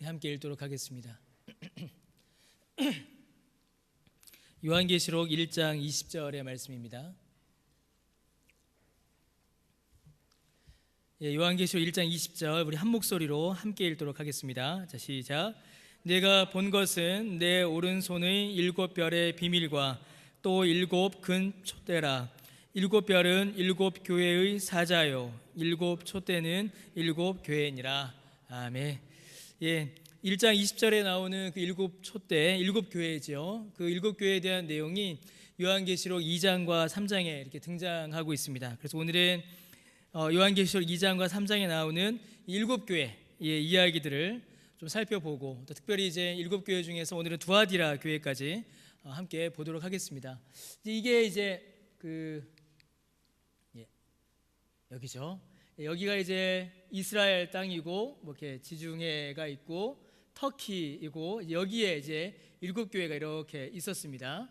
함께 읽도록 하겠습니다. 요한계시록 1장 20절의 말씀입니다. 요한계시록 1장 20절 우리 한 목소리로 함께 읽도록 하겠습니다. 자, 시작. 내가 본 것은 내 오른손의 7별의 비밀과 또 7근 촛대라. 7별은 7교회의 사자요 7촛대는 7교회니라. 아멘. 1장 20절에 나오는 그 7촛대, 7교회죠. 그 7교회에 대한 내용이 요한계시록 2장과 3장에 이렇게 등장하고 있습니다. 그래서 오늘은 요한계시록 2장과 3장에 나오는 7교회의 이야기들을 좀 살펴보고, 또 특별히 이제 7교회 중에서 오늘은 두아디라 교회까지 함께 보도록 하겠습니다. 이게 이제 여기죠. 여기가 이제 이스라엘 땅이고, 뭐 이렇게 지중해가 있고 터키이고, 여기에 이제 7교회가 이렇게 있었습니다.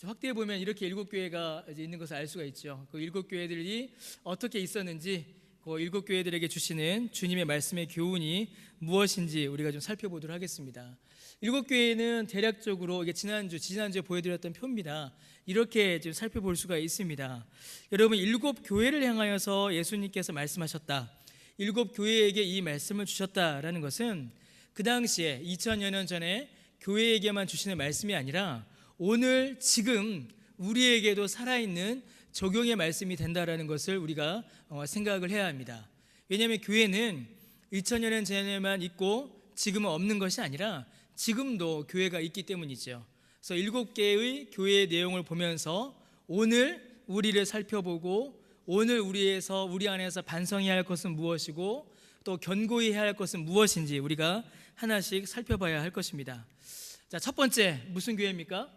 확대해 보면 이렇게 7교회가 이제 있는 것을 알 수가 있죠. 그 7교회들이 어떻게 있었는지, 그 7교회들에게 주시는 주님의 말씀의 교훈이 무엇인지 우리가 좀 살펴보도록 하겠습니다. 7교회는 대략적으로 이게 지난주에 보여드렸던 표입니다. 이렇게 좀 살펴볼 수가 있습니다. 여러분, 7교회를 향하여서 예수님께서 말씀하셨다, 7교회에게 이 말씀을 주셨다라는 것은 그 당시에 2000여 년 전에 교회에게만 주시는 말씀이 아니라 오늘 지금 우리에게도 살아있는 적용의 말씀이 된다라는 것을 우리가 생각을 해야 합니다. 왜냐하면 교회는 2000여 년 전에만 있고 지금은 없는 것이 아니라 지금도 교회가 있기 때문이죠. 그래서 7개의 교회의 내용을 보면서 오늘 우리를 살펴보고, 오늘 우리 안에서 반성해야 할 것은 무엇이고 또 견고히 해야 할 것은 무엇인지 우리가 하나씩 살펴봐야 할 것입니다. 자, 첫 번째 무슨 교회입니까?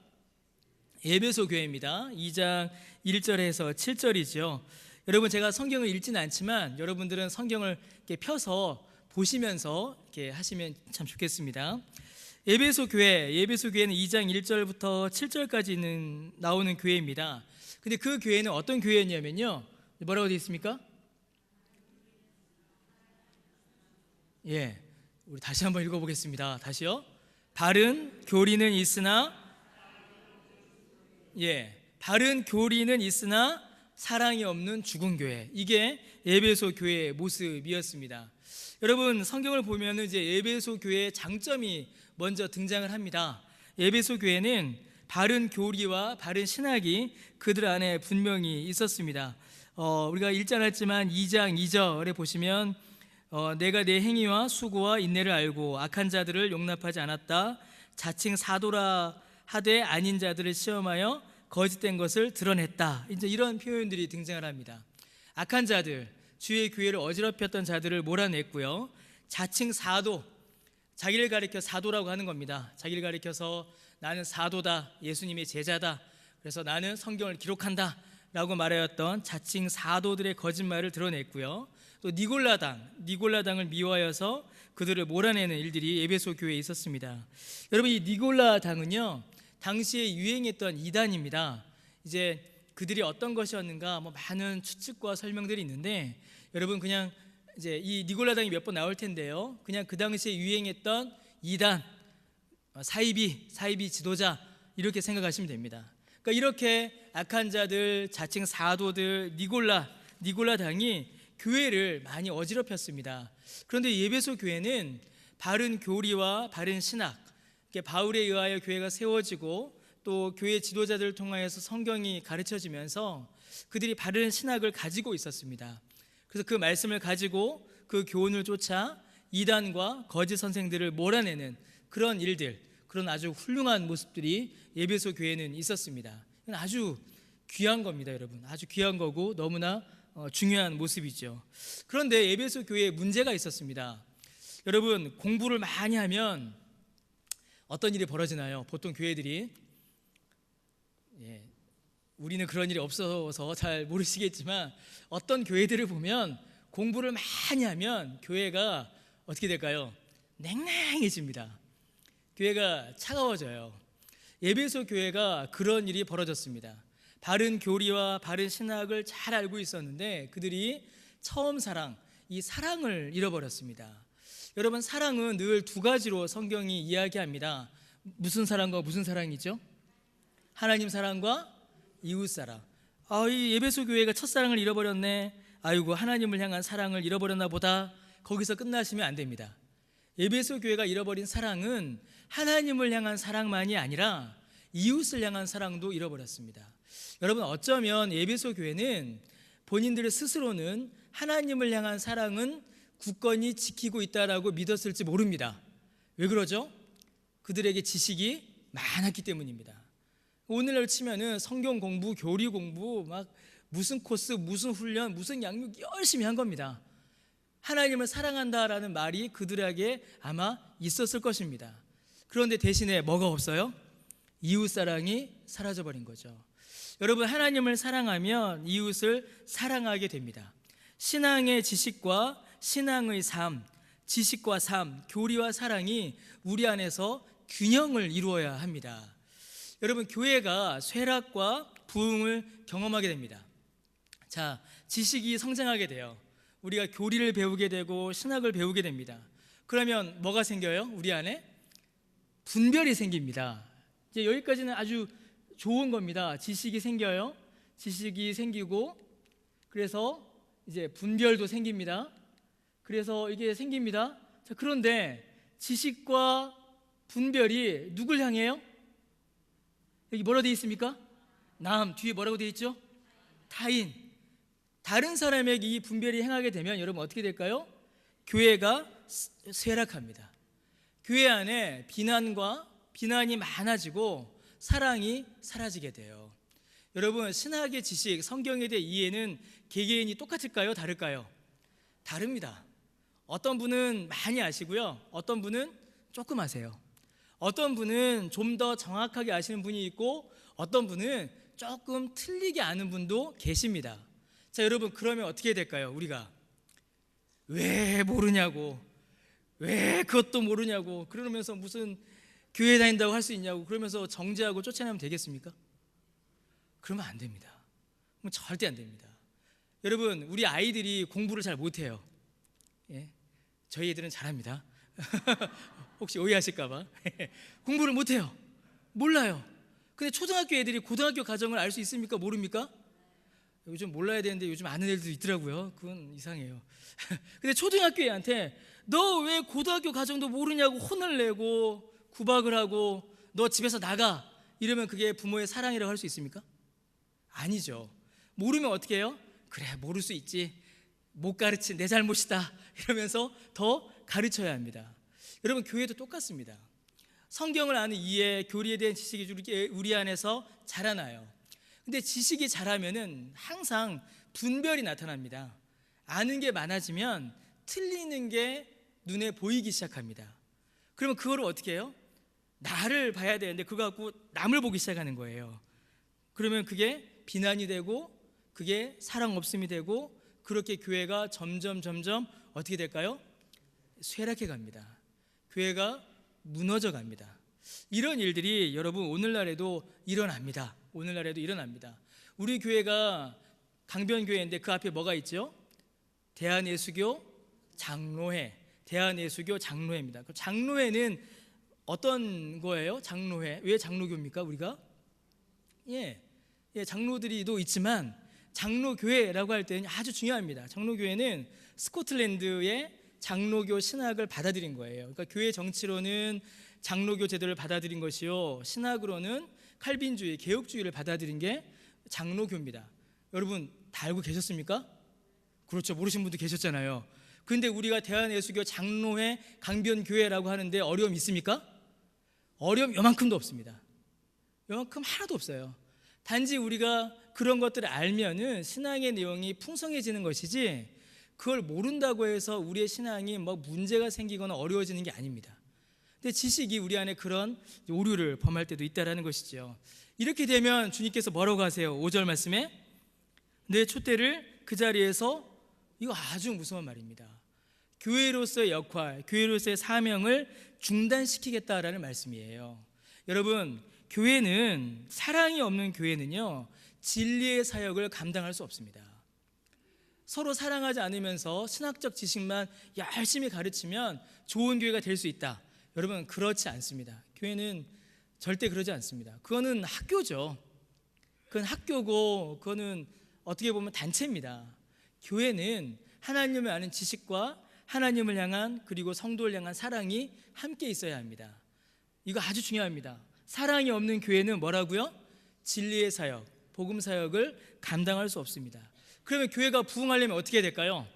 에베소 교회입니다. 2장 1절에서 7절이죠. 여러분, 제가 성경을 읽지는 않지만 여러분들은 성경을 이렇게 펴서 보시면서 이렇게 하시면 참 좋겠습니다. 에베소 교회는 2장 1절부터 7절까지 나오는 교회입니다. 근데 그 교회는 어떤 교회였냐면요, 뭐라고 되어 있습니까? 우리 다시 한번 읽어보겠습니다. 다시요. 바른 교리는 있으나 바른 교리는 있으나 사랑이 없는 죽은 교회, 이게 에베소 교회의 모습이었습니다. 여러분, 성경을 보면 이제 에베소 교회의 장점이 먼저 등장을 합니다. 에베소 교회는 바른 교리와 바른 신학이 그들 안에 분명히 있었습니다. 우리가 읽지 않았지만 2장 2절에 보시면 내가 내 행위와 수고와 인내를 알고 악한 자들을 용납하지 않았다. 자칭 사도라 하되 아닌 자들을 시험하여 거짓된 것을 드러냈다. 이제 이런 표현들이 등장을 합니다. 악한 자들, 주의 교회를 어지럽혔던 자들을 몰아냈고요. 자칭 사도, 자기를 가리켜 사도라고 하는 겁니다. 자기를 가리켜서 나는 사도다, 예수님의 제자다, 그래서 나는 성경을 기록한다 라고 말하였던 자칭 사도들의 거짓말을 드러냈고요. 또 니골라당을 미워하여서 그들을 몰아내는 일들이 에베소 교회에 있었습니다. 여러분, 이 니골라당은요, 당시에 유행했던 이단입니다. 이제 그들이 어떤 것이었는가 많은 추측과 설명들이 있는데, 여러분 그냥 이제 이 니골라당이 몇 번 나올 텐데요, 그냥 그 당시에 유행했던 이단, 사이비 지도자, 이렇게 생각하시면 됩니다. 그러니까 이렇게 악한 자들, 자칭 사도들, 니골라당이 교회를 많이 어지럽혔습니다. 그런데 에베소 교회는 바른 교리와 바른 신학, 바울에 의하여 교회가 세워지고 또 교회 지도자들을 통하여서 성경이 가르쳐지면서 그들이 바른 신학을 가지고 있었습니다. 그래서 그 말씀을 가지고 그 교훈을 쫓아 이단과 거짓 선생들을 몰아내는 그런 일들, 그런 아주 훌륭한 모습들이 에베소 교회는 있었습니다. 이건 아주 귀한 겁니다, 여러분. 아주 귀한 거고 너무나 중요한 모습이죠. 그런데 에베소 교회에 문제가 있었습니다. 여러분, 공부를 많이 하면 어떤 일이 벌어지나요? 보통 교회들이, 우리는 그런 일이 없어서 잘 모르시겠지만 어떤 교회들을 보면 공부를 많이 하면 교회가 어떻게 될까요? 냉랭해집니다. 교회가 차가워져요. 에베소 교회가 그런 일이 벌어졌습니다. 바른 교리와 바른 신학을 잘 알고 있었는데 그들이 처음 사랑, 이 사랑을 잃어버렸습니다. 여러분, 사랑은 늘 두 가지로 성경이 이야기합니다. 무슨 사랑과 무슨 사랑이죠? 하나님 사랑과 이웃 사랑. 이 에베소 교회가 첫사랑을 잃어버렸네, 아이고 하나님을 향한 사랑을 잃어버렸나 보다, 거기서 끝나시면 안 됩니다. 에베소 교회가 잃어버린 사랑은 하나님을 향한 사랑만이 아니라 이웃을 향한 사랑도 잃어버렸습니다. 여러분, 어쩌면 에베소 교회는 본인들 스스로는 하나님을 향한 사랑은 굳건히 지키고 있다라고 믿었을지 모릅니다. 왜 그러죠? 그들에게 지식이 많았기 때문입니다. 오늘날 치면은 성경 공부, 교리 공부, 막 무슨 코스, 무슨 훈련, 무슨 양육 열심히 한 겁니다. 하나님을 사랑한다라는 말이 그들에게 아마 있었을 것입니다. 그런데 대신에 뭐가 없어요? 이웃 사랑이 사라져버린 거죠. 여러분, 하나님을 사랑하면 이웃을 사랑하게 됩니다. 신앙의 지식과 신앙의 삶, 지식과 삶, 교리와 사랑이 우리 안에서 균형을 이루어야 합니다. 여러분, 교회가 쇠락과 부흥을 경험하게 됩니다. 자, 지식이 성장하게 돼요. 우리가 교리를 배우게 되고 신학을 배우게 됩니다. 그러면 뭐가 생겨요? 우리 안에 분별이 생깁니다. 이제 여기까지는 아주 좋은 겁니다. 지식이 생겨요. 지식이 생기고, 그래서 이제 분별도 생깁니다. 그래서 이게 생깁니다. 자, 그런데 지식과 분별이 누굴 향해요? 여기 뭐라고 되어 있습니까? 남, 뒤에 뭐라고 되어 있죠? 타인. 다른 사람에게 이 분별이 행하게 되면 여러분 어떻게 될까요? 교회가 쇠락합니다. 교회 안에 비난이 많아지고 사랑이 사라지게 돼요. 여러분, 신학의 지식, 성경에 대해 이해는 개개인이 똑같을까요? 다를까요? 다릅니다. 어떤 분은 많이 아시고요, 어떤 분은 조금 아세요. 어떤 분은 좀 더 정확하게 아시는 분이 있고, 어떤 분은 조금 틀리게 아는 분도 계십니다. 자, 여러분, 그러면 어떻게 될까요? 우리가 왜 모르냐고, 왜 그것도 모르냐고 그러면서 무슨 교회 다닌다고 할 수 있냐고 그러면서 정죄하고 쫓아내면 되겠습니까? 그러면 안 됩니다. 그럼 절대 안 됩니다. 여러분, 우리 아이들이 공부를 잘 못해요. 예? 저희 애들은 잘합니다. 혹시 오해하실까봐. 공부를 못해요. 몰라요. 근데 초등학교 애들이 고등학교 과정을 알 수 있습니까? 모릅니까? 요즘 몰라야 되는데 요즘 아는 애들도 있더라고요. 그건 이상해요. 근데 초등학교 애한테 너 왜 고등학교 과정도 모르냐고 혼을 내고 구박을 하고 너 집에서 나가 이러면 그게 부모의 사랑이라고 할 수 있습니까? 아니죠. 모르면 어떻게 해요? 그래, 모를 수 있지, 못 가르친 내 잘못이다 이러면서 더 가르쳐야 합니다. 여러분, 교회도 똑같습니다. 성경을 아는 이해, 교리에 대한 지식이 우리 안에서 자라나요. 근데 지식이 자라면은 항상 분별이 나타납니다. 아는 게 많아지면 틀리는 게 눈에 보이기 시작합니다. 그러면 그거를 어떻게 해요? 나를 봐야 되는데 그거 갖고 남을 보기 시작하는 거예요. 그러면 그게 비난이 되고 그게 사랑 없음이 되고, 그렇게 교회가 점점 어떻게 될까요? 쇠락해 갑니다. 교회가 무너져 갑니다. 이런 일들이 여러분 오늘날에도 일어납니다. 오늘날에도 일어납니다. 우리 교회가 강변교회인데 그 앞에 뭐가 있죠? 대한예수교 장로회, 대한예수교 장로회입니다. 그 장로회는 어떤 거예요? 장로회. 왜 장로교입니까? 우리가? 장로들이도 있지만 장로교회라고 할 때는 아주 중요합니다. 장로교회는 스코틀랜드의 장로교 신학을 받아들인 거예요. 그러니까 교회 정치로는 장로교 제도를 받아들인 것이요, 신학으로는 칼빈주의, 개혁주의를 받아들인 게 장로교입니다. 여러분 다 알고 계셨습니까? 그렇죠. 모르신 분도 계셨잖아요. 그런데 우리가 대한예수교 장로회 강변교회라고 하는데 어려움 있습니까? 어려움 요만큼도 없습니다. 요만큼 하나도 없어요. 단지 우리가 그런 것들을 알면은 신앙의 내용이 풍성해지는 것이지, 그걸 모른다고 해서 우리의 신앙이 뭐 문제가 생기거나 어려워지는 게 아닙니다. 근데 지식이 우리 안에 그런 오류를 범할 때도 있다라는 것이죠. 이렇게 되면 주님께서 뭐라고 하세요? 5절 말씀에 내 촛대를 그 자리에서, 이거 아주 무서운 말입니다. 교회로서의 역할, 교회로서의 사명을 중단시키겠다라는 말씀이에요. 여러분, 교회는, 사랑이 없는 교회는요 진리의 사역을 감당할 수 없습니다. 서로 사랑하지 않으면서 신학적 지식만 열심히 가르치면 좋은 교회가 될 수 있다. 여러분, 그렇지 않습니다. 교회는 절대 그러지 않습니다. 그거는 학교죠. 그건 학교고, 그거는 어떻게 보면 단체입니다. 교회는 하나님을 아는 지식과 하나님을 향한, 그리고 성도를 향한 사랑이 함께 있어야 합니다. 이거 아주 중요합니다. 사랑이 없는 교회는 뭐라고요? 진리의 사역, 복음 사역을 감당할 수 없습니다. 그러면 교회가 부흥하려면 어떻게 해야 될까요?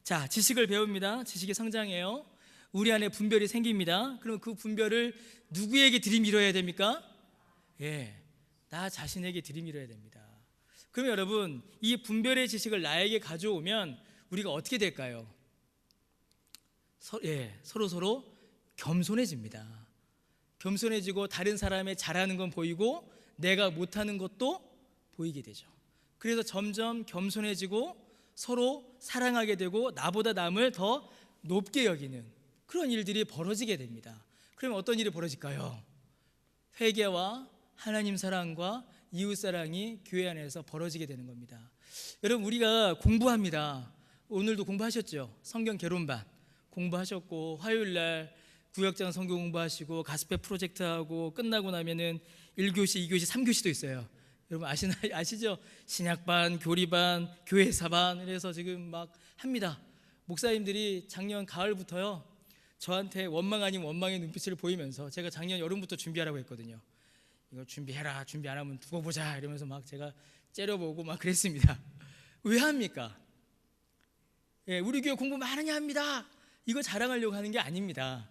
자, 지식을 배웁니다. 지식이 성장해요. 우리 안에 분별이 생깁니다. 그럼 그 분별을 누구에게 들이밀어야 됩니까? 나 자신에게 들이밀어야 됩니다. 그러면 여러분, 이 분별의 지식을 나에게 가져오면 우리가 어떻게 될까요? 서로 겸손해집니다. 겸손해지고 다른 사람의 잘하는 건 보이고 내가 못하는 것도 보이게 되죠. 그래서 점점 겸손해지고 서로 사랑하게 되고 나보다 남을 더 높게 여기는 그런 일들이 벌어지게 됩니다. 그러면 어떤 일이 벌어질까요? 회개와 하나님 사랑과 이웃 사랑이 교회 안에서 벌어지게 되는 겁니다. 여러분, 우리가 공부합니다. 오늘도 공부하셨죠? 성경 개론반 공부하셨고, 화요일날 구역장 성경 공부하시고, 가스페 프로젝트하고, 끝나고 나면은 1교시, 2교시, 3교시도 있어요. 여러분 아시죠? 신약반, 교리반, 교회사반, 그래서 지금 막 합니다. 목사님들이 작년 가을부터요, 저한테 원망 아닌 원망의 눈빛을 보이면서, 제가 작년 여름부터 준비하라고 했거든요. 이거 준비해라, 준비 안 하면 두고 보자 이러면서 막 제가 째려보고 막 그랬습니다. 왜 합니까? 우리 교회 공부 많으냐 합니다. 이거 자랑하려고 하는 게 아닙니다.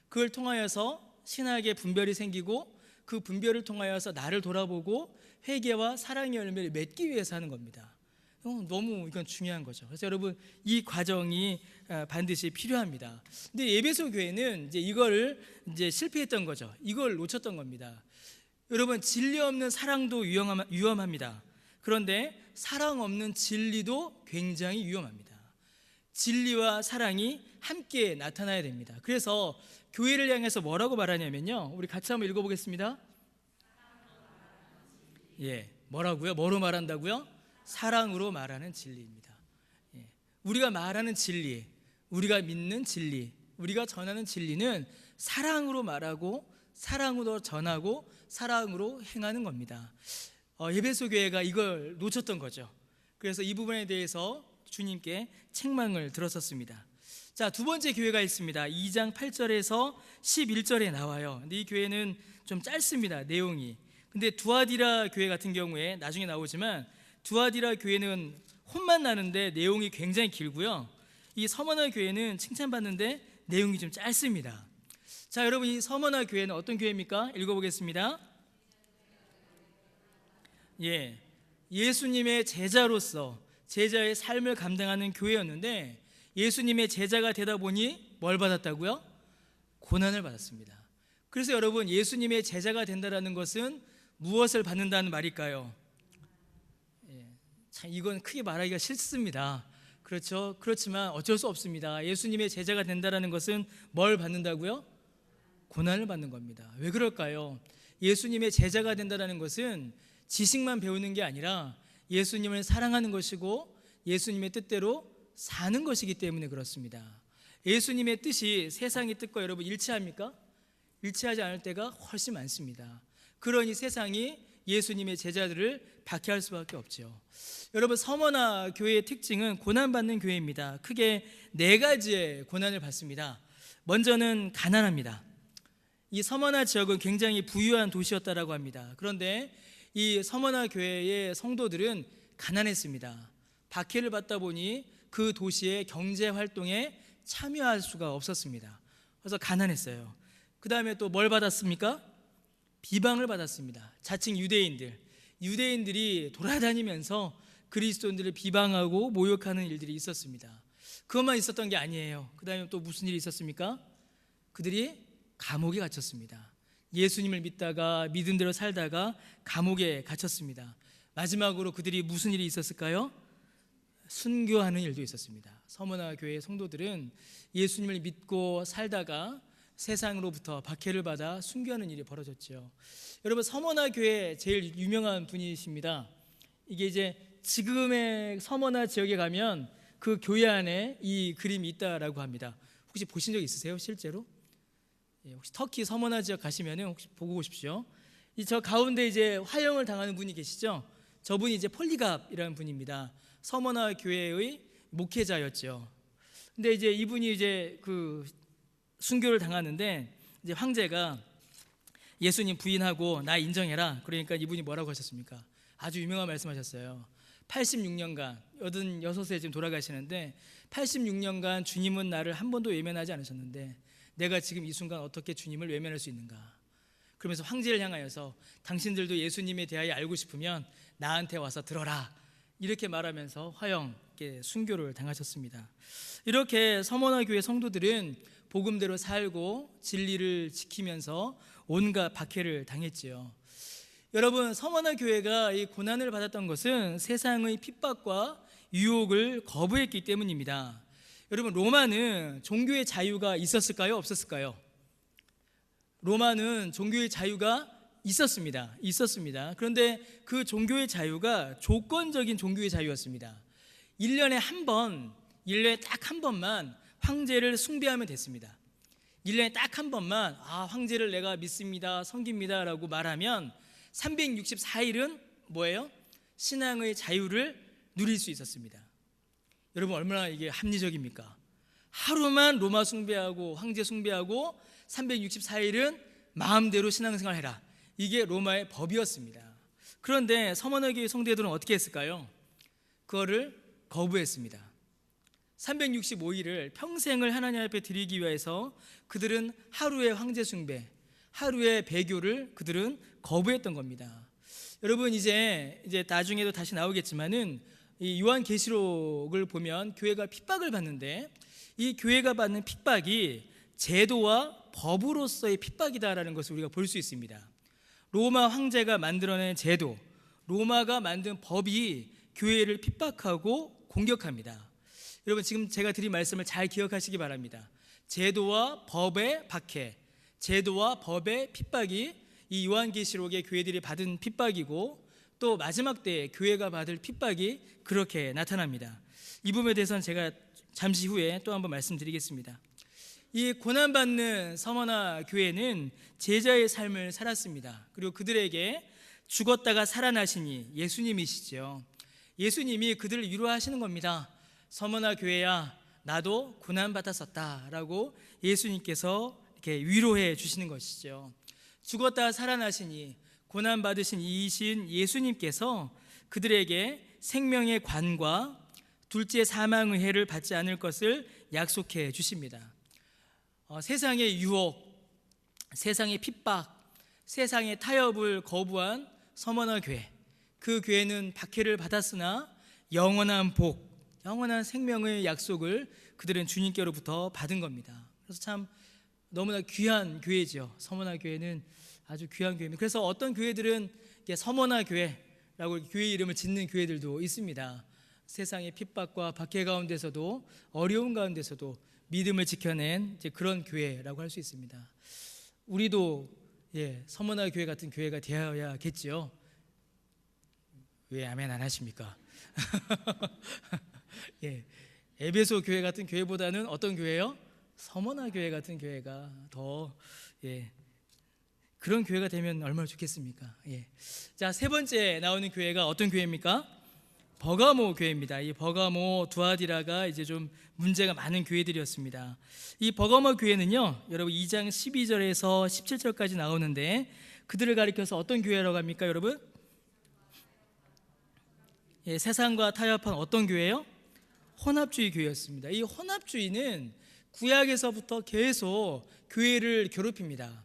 그걸 통하여서 신학의 분별이 생기고, 그 분별을 통하여서 나를 돌아보고 회개와 사랑의 열매를 맺기 위해서 하는 겁니다. 너무 이건 중요한 거죠. 그래서 여러분, 이 과정이 반드시 필요합니다. 근데 에베소 교회는 이걸 실패했던 거죠. 이걸 놓쳤던 겁니다. 여러분, 진리 없는 사랑도 위험합니다. 그런데 사랑 없는 진리도 굉장히 위험합니다. 진리와 사랑이 함께 나타나야 됩니다. 그래서 교회를 향해서 뭐라고 말하냐면요, 우리 같이 한번 읽어보겠습니다. 뭐라고요? 뭐로 말한다고요? 사랑으로 말하는 진리입니다. 우리가 말하는 진리, 우리가 믿는 진리, 우리가 전하는 진리는 사랑으로 말하고, 사랑으로 전하고, 사랑으로 행하는 겁니다. 에베소 교회가 이걸 놓쳤던 거죠. 그래서 이 부분에 대해서 주님께 책망을 들었었습니다. 자, 두 번째 교회가 있습니다. 2장 8절에서 11절에 나와요. 근데 이 교회는 좀 짧습니다, 내용이. 근데 두아디라 교회 같은 경우에 나중에 나오지만, 두아디라 교회는 혼만 나는데 내용이 굉장히 길고요, 이 서머나 교회는 칭찬받는데 내용이 좀 짧습니다. 자, 여러분, 이 서머나 교회는 어떤 교회입니까? 읽어보겠습니다. 예수님의 제자로서 제자의 삶을 감당하는 교회였는데, 예수님의 제자가 되다 보니 뭘 받았다고요? 고난을 받았습니다. 그래서 여러분, 예수님의 제자가 된다는 것은 무엇을 받는다는 말일까요? 참, 이건 크게 말하기가 싫습니다. 그렇죠? 그렇지만 어쩔 수 없습니다. 예수님의 제자가 된다는 것은 뭘 받는다고요? 고난을 받는 겁니다. 왜 그럴까요? 예수님의 제자가 된다는 것은 지식만 배우는 게 아니라 예수님을 사랑하는 것이고 예수님의 뜻대로 사는 것이기 때문에 그렇습니다. 예수님의 뜻이 세상의 뜻과 여러분 일치합니까? 일치하지 않을 때가 훨씬 많습니다. 그러니 세상이 예수님의 제자들을 박해할 수밖에 없죠. 여러분, 서머나 교회의 특징은 고난받는 교회입니다. 크게 4가지의 고난을 받습니다. 먼저는 가난합니다. 이 서머나 지역은 굉장히 부유한 도시였다라고 합니다. 그런데 이 서머나 교회의 성도들은 가난했습니다. 박해를 받다 보니 그 도시의 경제 활동에 참여할 수가 없었습니다. 그래서 가난했어요. 그 다음에 또 뭘 받았습니까? 비방을 받았습니다. 자칭 유대인들이 돌아다니면서 그리스도인들을 비방하고 모욕하는 일들이 있었습니다. 그것만 있었던 게 아니에요. 그 다음에 또 무슨 일이 있었습니까? 그들이 감옥에 갇혔습니다. 예수님을 믿다가 믿은 대로 살다가 감옥에 갇혔습니다. 마지막으로 그들이 무슨 일이 있었을까요? 순교하는 일도 있었습니다. 서머나 교회의 성도들은 예수님을 믿고 살다가 세상으로부터 박해를 받아 순교하는 일이 벌어졌죠. 여러분, 서머나 교회 제일 유명한 분이십니다. 이게 지금의 서머나 지역에 가면 그 교회 안에 이 그림이 있다라고 합니다. 혹시 보신 적 있으세요? 실제로? 혹시 터키 서머나 지역 가시면은 혹시 보고 오십시오. 저 가운데 이제 화형을 당하는 분이 계시죠? 저분이 이제 폴리갑이라는 분입니다. 서머나 교회의 목회자였죠. 근데 이제 이분이 이제 그 순교를 당하는데 이제 황제가 예수님 부인하고 나 인정해라. 그러니까 이분이 뭐라고 하셨습니까? 아주 유명한 말씀하셨어요. 86년간 86세 지금 돌아가시는데 86년간 주님은 나를 한 번도 외면하지 않으셨는데 내가 지금 이 순간 어떻게 주님을 외면할 수 있는가? 그러면서 황제를 향하여서 당신들도 예수님에 대하여 알고 싶으면 나한테 와서 들어라. 이렇게 말하면서 화형 순교를 당하셨습니다. 이렇게 서머나 교회 성도들은 복음대로 살고 진리를 지키면서 온갖 박해를 당했지요. 여러분, 서머나 교회가 이 고난을 받았던 것은 세상의 핍박과 유혹을 거부했기 때문입니다. 여러분, 로마는 종교의 자유가 있었을까요? 없었을까요? 로마는 종교의 자유가 있었습니다. 그런데 그 종교의 자유가 조건적인 종교의 자유였습니다. 1년에 딱 한 번만 황제를 숭배하면 됐습니다. 1년에 딱 한 번만 황제를 내가 믿습니다, 섬깁니다 라고 말하면 364일은 뭐예요? 신앙의 자유를 누릴 수 있었습니다. 여러분, 얼마나 이게 합리적입니까? 하루만 로마 숭배하고 황제 숭배하고 364일은 마음대로 신앙생활 해라. 이게 로마의 법이었습니다. 그런데 서머나 교회 성도들은 어떻게 했을까요? 그거를 거부했습니다. 365일을 평생을 하나님 앞에 드리기 위해서 그들은 하루의 황제 숭배, 하루의 배교를 그들은 거부했던 겁니다. 여러분, 이제 나중에도 다시 나오겠지만은 이 요한계시록을 보면 교회가 핍박을 받는데 이 교회가 받는 핍박이 제도와 법으로서의 핍박이다라는 것을 우리가 볼 수 있습니다. 로마 황제가 만들어낸 제도, 로마가 만든 법이 교회를 핍박하고 공격합니다. 여러분, 지금 제가 드린 말씀을 잘 기억하시기 바랍니다. 제도와 법의 박해, 제도와 법의 핍박이 이 요한계시록의 교회들이 받은 핍박이고 또 마지막 때에 교회가 받을 핍박이 그렇게 나타납니다. 이 부분에 대해서는 제가 잠시 후에 또 한번 말씀드리겠습니다. 이 고난받는 서머나 교회는 제자의 삶을 살았습니다. 그리고 그들에게 죽었다가 살아나시니 예수님이시죠. 예수님이 그들을 위로하시는 겁니다. 서머나 교회야, 나도 고난받았었다 라고 예수님께서 이렇게 위로해 주시는 것이죠. 죽었다가 살아나시니 고난받으신 이신 예수님께서 그들에게 생명의 관과 둘째 사망의 해를 받지 않을 것을 약속해 주십니다. 세상의 유혹, 세상의 핍박, 세상의 타협을 거부한 서머나 교회, 그 교회는 박해를 받았으나 영원한 복, 영원한 생명의 약속을 그들은 주님께로부터 받은 겁니다. 그래서 참 너무나 귀한 교회죠. 서머나 교회는 아주 귀한 교회입니다. 그래서 어떤 교회들은 서머나 교회라고 교회 이름을 짓는 교회들도 있습니다. 세상의 핍박과 박해 가운데서도 어려운 가운데서도 믿음을 지켜낸 그런 교회라고 할 수 있습니다. 우리도 서머나 교회 같은 교회가 되어야겠지요. 왜 아멘 안 하십니까? 에베소 교회 같은 교회보다는 어떤 교회요? 서머나 교회 같은 교회가 더 그런 교회가 되면 얼마나 좋겠습니까? 자, 세 번째 나오는 교회가 어떤 교회입니까? 버가모 교회입니다. 이 버가모, 두아디라가 이제 좀 문제가 많은 교회들이었습니다. 이 버가모 교회는요, 여러분 2장 12절에서 17절까지 나오는데 그들을 가리켜서 어떤 교회라고 합니까, 여러분? 세상과 타협한 어떤 교회요? 혼합주의 교회였습니다. 이 혼합주의는 구약에서부터 계속 교회를 괴롭힙니다.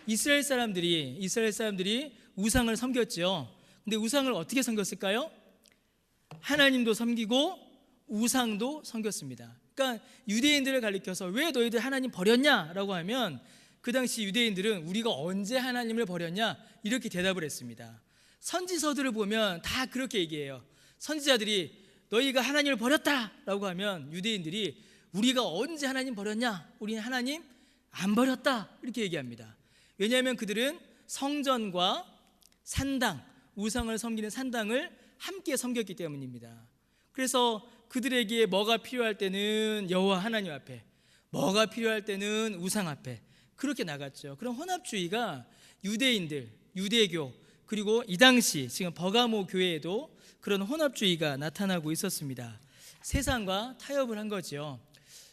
이스라엘 사람들이 우상을 섬겼죠. 근데 우상을 어떻게 섬겼을까요? 하나님도 섬기고 우상도 섬겼습니다. 그러니까 유대인들을 가리켜서 왜 너희들 하나님 버렸냐라고 하면 그 당시 유대인들은 우리가 언제 하나님을 버렸냐 이렇게 대답을 했습니다. 선지서들을 보면 다 그렇게 얘기해요. 선지자들이 너희가 하나님을 버렸다라고 하면 유대인들이 우리가 언제 하나님 버렸냐? 우리는 하나님 안 버렸다 이렇게 얘기합니다. 왜냐하면 그들은 성전과 산당, 우상을 섬기는 산당을 함께 섬겼기 때문입니다. 그래서 그들에게 뭐가 필요할 때는 여호와 하나님 앞에, 뭐가 필요할 때는 우상 앞에 그렇게 나갔죠. 그런 혼합주의가 유대인들, 유대교, 그리고 이 당시 지금 버가모 교회에도 그런 혼합주의가 나타나고 있었습니다. 세상과 타협을 한 거죠.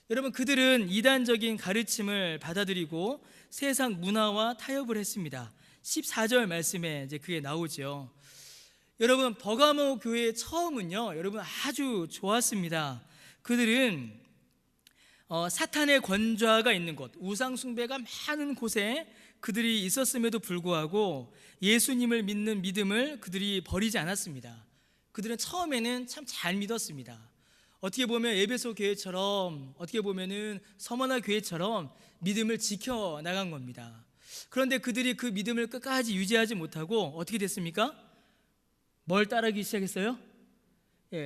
여러분, 그들은 이단적인 가르침을 받아들이고 세상 문화와 타협을 했습니다. 14절 말씀에 이제 그게 나오죠. 여러분, 버가모 교회의 처음은요, 여러분 아주 좋았습니다. 그들은 사탄의 권좌가 있는 곳, 우상 숭배가 많은 곳에 그들이 있었음에도 불구하고 예수님을 믿는 믿음을 그들이 버리지 않았습니다. 그들은 처음에는 참 잘 믿었습니다. 어떻게 보면 에베소 교회처럼, 어떻게 보면은 서머나 교회처럼 믿음을 지켜 나간 겁니다. 그런데 그들이 그 믿음을 끝까지 유지하지 못하고 어떻게 됐습니까? 뭘 따르기 시작했어요?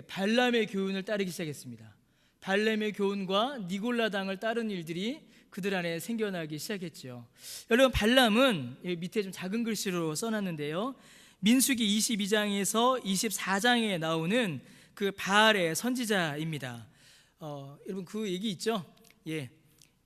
발람의 교훈을 따르기 시작했습니다. 발람의 교훈과 니골라당을 따른 일들이 그들 안에 생겨나기 시작했죠. 여러분, 발람은 밑에 좀 작은 글씨로 써놨는데요, 민수기 22장에서 24장에 나오는 그 바알의 선지자입니다. 여러분, 그 얘기 있죠?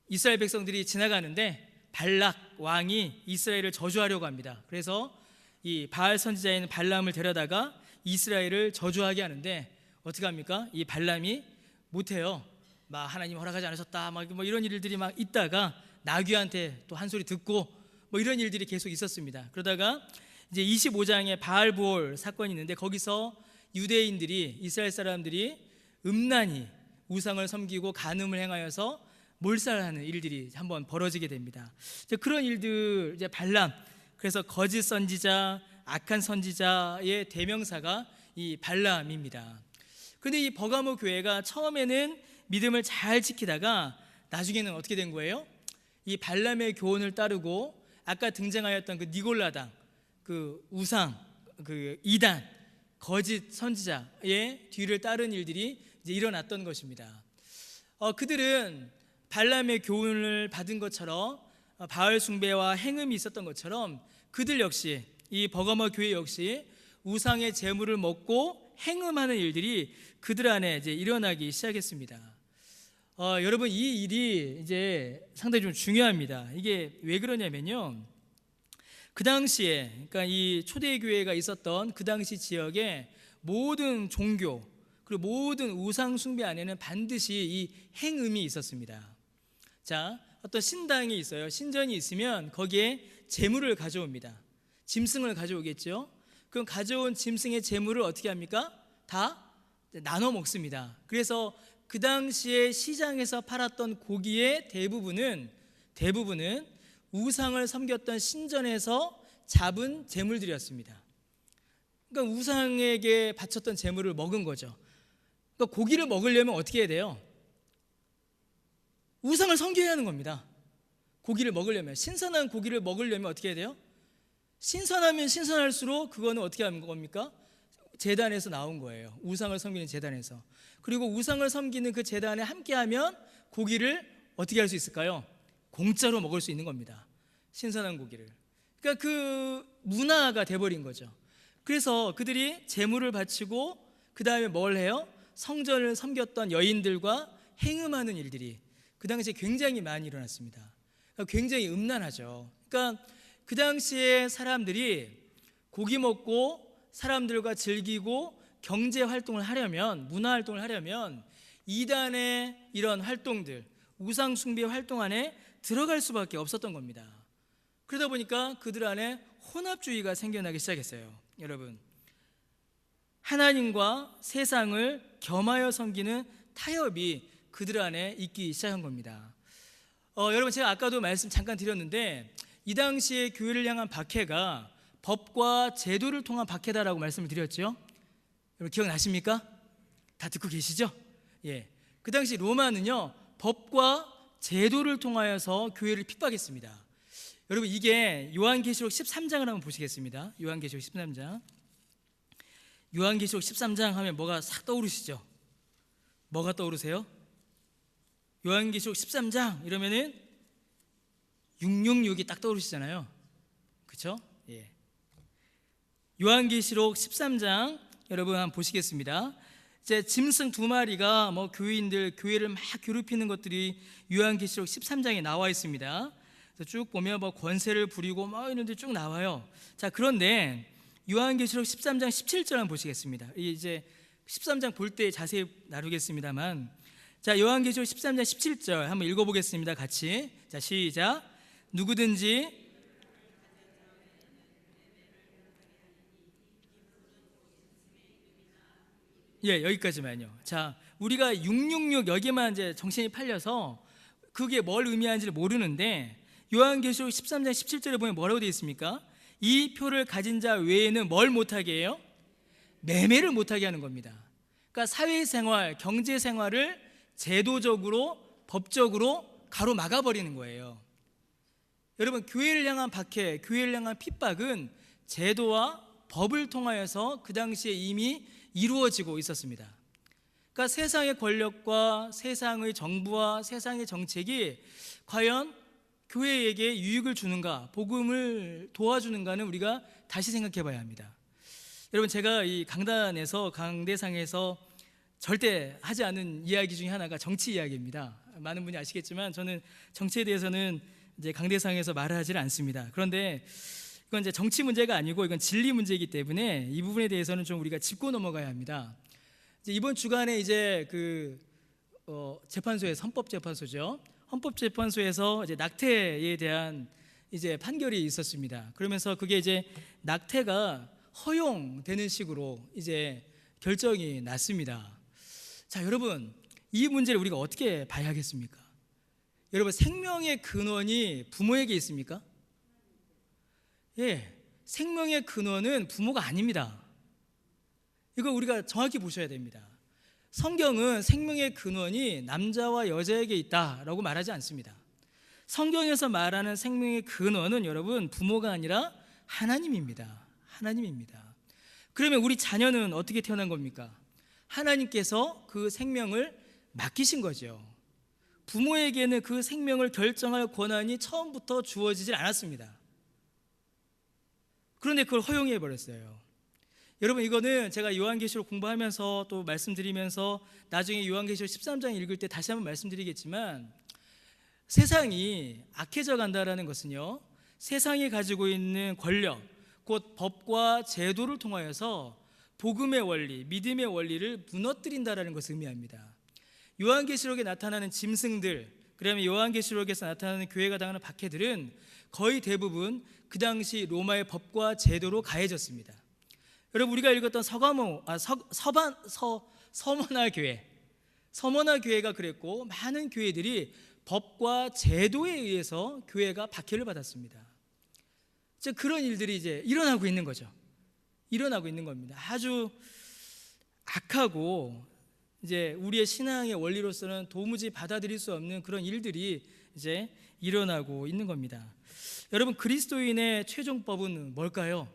이스라엘 백성들이 지나가는데 발락 왕이 이스라엘을 저주하려고 합니다. 그래서 이 바알 선지자인 발람을 데려다가 이스라엘을 저주하게 하는데 어떻게 합니까? 이 발람이 못해요. 막 하나님 허락하지 않으셨다, 막 이런 일들이 막 있다가 나귀한테 또 한 소리 듣고 뭐 이런 일들이 계속 있었습니다. 그러다가 이제 25장에 바알보올 사건이 있는데 거기서 유대인들이, 이스라엘 사람들이 음란히 우상을 섬기고 간음을 행하여서 몰살하는 일들이 한번 벌어지게 됩니다. 이제 그런 일들, 이제 발람, 그래서 거짓 선지자, 악한 선지자의 대명사가 이 발람입니다. 그런데 이 버가모 교회가 처음에는 믿음을 잘 지키다가 나중에는 어떻게 된 거예요? 이 발람의 교훈을 따르고 아까 등장하였던 그 니골라당, 그 우상, 그 이단, 거짓 선지자의 뒤를 따른 일들이 이제 일어났던 것입니다. 그들은 발람의 교훈을 받은 것처럼 바알 숭배와 행음이 있었던 것처럼 그들 역시, 이 버가모 교회 역시 우상의 제물을 먹고 행음하는 일들이 그들 안에 이제 일어나기 시작했습니다. 여러분, 이 일이 이제 상당히 좀 중요합니다. 이게 왜 그러냐면요, 그 당시에, 그러니까 이 초대교회가 있었던 그 당시 지역의 모든 종교 그리고 모든 우상 숭배 안에는 반드시 이 행음이 있었습니다. 자, 어떤 신당이 있어요. 신전이 있으면 거기에 제물을 가져옵니다. 짐승을 가져오겠죠. 그럼 가져온 짐승의 제물을 어떻게 합니까? 다 나눠 먹습니다. 그래서 그 당시에 시장에서 팔았던 고기의 대부분은 우상을 섬겼던 신전에서 잡은 제물들이었습니다. 그러니까 우상에게 바쳤던 제물을 먹은 거죠. 그러니까 고기를 먹으려면 어떻게 해야 돼요? 우상을 섬겨야 하는 겁니다. 고기를 먹으려면, 신선한 고기를 먹으려면 어떻게 해야 돼요? 신선하면 신선할수록 그거는 어떻게 하는 겁니까? 제단에서 나온 거예요. 우상을 섬기는 제단에서. 그리고 우상을 섬기는 그 제단에 함께하면 고기를 어떻게 할 수 있을까요? 공짜로 먹을 수 있는 겁니다. 신선한 고기를. 그러니까 그 문화가 돼버린 거죠. 그래서 그들이 제물을 바치고 그 다음에 뭘 해요? 성전을 섬겼던 여인들과 행음하는 일들이 그 당시에 굉장히 많이 일어났습니다. 그러니까 굉장히 음란하죠. 그러니까 그 당시에 사람들이 고기 먹고 사람들과 즐기고 경제 활동을 하려면, 문화 활동을 하려면 이단의 이런 활동들, 우상 숭배 활동 안에 들어갈 수밖에 없었던 겁니다. 그러다 보니까 그들 안에 혼합주의가 생겨나기 시작했어요. 여러분, 하나님과 세상을 겸하여 섬기는 타협이 그들 안에 있기 시작한 겁니다. 여러분, 제가 아까도 말씀 잠깐 드렸는데 이 당시에 교회를 향한 박해가 법과 제도를 통한 박해다라고 말씀을 드렸죠. 여러분 기억나십니까? 다 듣고 계시죠? 그 당시 로마는요, 법과 제도를 통하여서 교회를 핍박했습니다. 여러분, 이게 요한계시록 13장을 한번 보시겠습니다. 요한계시록 13장. 요한계시록 13장 하면 뭐가 싹 떠오르시죠? 뭐가 떠오르세요? 요한계시록 13장 이러면은 666이 딱 떠오르시잖아요. 그렇죠? 요한계시록 13장 여러분 한번 보시겠습니다. 이제 짐승 2마리가 뭐 교회를 막 괴롭히는 것들이 요한계시록 13장에 나와 있습니다. 그래서 쭉 보면 뭐 권세를 부리고 막 이런 데 쭉 나와요. 자, 그런데 요한계시록 13장 17절 한번 보시겠습니다. 이제 13장 볼 때 자세히 나누겠습니다만, 자, 요한계시록 13장 17절 한번 읽어보겠습니다. 같이. 자, 시작. 누구든지 여기까지만요. 자, 우리가 666 여기만 이제 정신이 팔려서 그게 뭘 의미하는지를 모르는데, 요한계시록 13장 17절에 보면 뭐라고 되어 있습니까? 이 표를 가진 자 외에는 뭘 못하게 해요? 매매를 못하게 하는 겁니다. 그러니까 사회생활, 경제생활을 제도적으로, 법적으로 가로막아버리는 거예요. 여러분, 교회를 향한 박해, 교회를 향한 핍박은 제도와 법을 통하여서 그 당시에 이미 이루어지고 있었습니다. 그러니까 세상의 권력과 세상의 정부와 세상의 정책이 과연 교회에게 유익을 주는가, 복음을 도와주는가는 우리가 다시 생각해 봐야 합니다. 여러분, 제가 이 강대상에서 절대 하지 않은 이야기 중에 하나가 정치 이야기입니다. 많은 분이 아시겠지만 저는 정치에 대해서는 이제 강대상에서 말을 하지 않습니다. 그런데 이건 이제 정치 문제가 아니고 이건 진리 문제이기 때문에 이 부분에 대해서는 좀 우리가 짚고 넘어가야 합니다. 이제 이번 주간에 이제 재판소에서, 헌법재판소죠. 헌법재판소에서 이제 낙태에 대한 이제 판결이 있었습니다. 그러면서 그게 이제 낙태가 허용되는 식으로 이제 결정이 났습니다. 자, 여러분, 이 문제를 우리가 어떻게 봐야 하겠습니까? 여러분, 생명의 근원이 부모에게 있습니까? 생명의 근원은 부모가 아닙니다. 이거 우리가 정확히 보셔야 됩니다. 성경은 생명의 근원이 남자와 여자에게 있다라고 말하지 않습니다. 성경에서 말하는 생명의 근원은 여러분, 부모가 아니라 하나님입니다. 하나님입니다. 그러면 우리 자녀는 어떻게 태어난 겁니까? 하나님께서 그 생명을 맡기신 거죠. 부모에게는 그 생명을 결정할 권한이 처음부터 주어지질 않았습니다. 그런데 그걸 허용해 버렸어요. 여러분, 이거는 제가 요한계시록 공부하면서 또 말씀드리면서 나중에 요한계시록 13장 읽을 때 다시 한번 말씀드리겠지만, 세상이 악해져 간다라는 것은요, 세상이 가지고 있는 권력, 곧 법과 제도를 통하여서 복음의 원리, 믿음의 원리를 무너뜨린다라는 것을 의미합니다. 요한계시록에 나타나는 짐승들, 그다음에 요한계시록에서 나타나는 교회가 당하는 박해들은 거의 대부분 그 당시 로마의 법과 제도로 가해졌습니다. 여러분, 우리가 읽었던 서머나 교회가 그랬고, 많은 교회들이 법과 제도에 의해서 교회가 박해를 받았습니다. 즉, 그런 일들이 이제 일어나고 있는 거죠. 일어나고 있는 겁니다. 아주 악하고 이제 우리의 신앙의 원리로서는 도무지 받아들일 수 없는 그런 일들이 이제 일어나고 있는 겁니다. 여러분, 그리스도인의 최종법은 뭘까요?